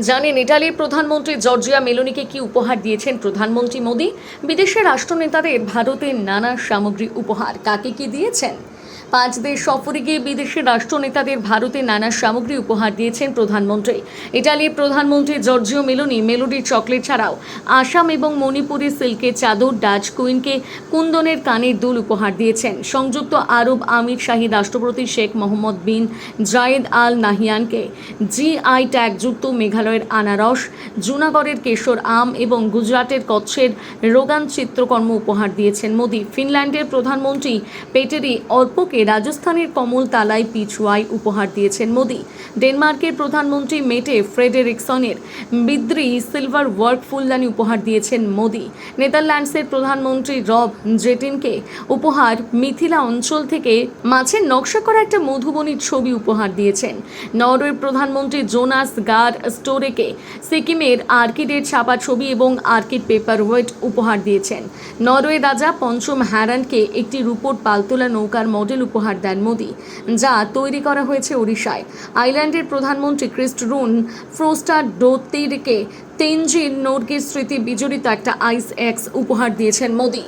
জানেন ইটালির প্রধানমন্ত্রী জর্জিয়া মেলোনিকে কি উপহার দিয়েছেন প্রধানমন্ত্রী মোদি? বিদেশের রাষ্ট্রনেতাদের ভারতের নানা সামগ্রী উপহার। কাকে কি দিয়েছেন? 5 দেশ সফরে গিয়ে বিদেশের রাষ্ট্রনেতাদের ভারতের নানা সামগ্রী উপহার দিয়েছেন প্রধানমন্ত্রী। ইটালির প্রধানমন্ত্রী জর্জিও মেলোনি মেলোডির চকলেট ছাড়াও আসাম এবং মণিপুরের সিল্কের চাদর, ডাচ কুইনকে কুন্দনের কানের দুল উপহার দিয়েছেন। সংযুক্ত আরব আমিরশাহী রাষ্ট্রপতি শেখ মোহাম্মদ বিন জায়েদ আল নাহিয়ানকে জিআই ট্যাগযুক্ত মেঘালয়ের আনারস, জুনাগড়ের কেশর আম এবং গুজরাটের কচ্ছের রোগান চিত্রকর্ম উপহার দিয়েছেন মোদি। ফিনল্যান্ডের প্রধানমন্ত্রী পেটেরি অর্পকে রাজস্থানের কমল তালাই পিচওয়াই উপহার দিয়েছেন মোদি। ডেনমার্কের প্রধানমন্ত্রী মেটে ফ্রেডেরিকসনের বিদ্রি সিলভার ওয়ার্ক ফুলদানি উপহার দিয়েছেন মোদি। নেদারল্যান্ডসের প্রধানমন্ত্রী রব জেটিনকে উপহার মিথিলা অঞ্চল থেকে মাছের নকশা করা একটা মধুবনীর ছবি উপহার দিয়েছেন। নরওয়ের প্রধানমন্ত্রী জোনাস গার স্টোরেকে সিকিমের আর্কিডের ছাপা ছবি এবং আর্কিড পেপার ওয়েট উপহার দিয়েছেন। নরওয়ের রাজা পঞ্চম হ্যারানকে একটি রূপোর পালতোলা নৌকার মডেল উপহার দেন মোদি, যা তৈরি করা হয়েছে ওড়িশায়। আইল্যান্ডের প্রধানমন্ত্রী ক্রিস্টরুন ফ্রোস্টার ডোতিরকে তেনজিং নোরগের স্মৃতি বিজড়িত একটা আইস এক্স উপহার দিয়েছেন মোদি।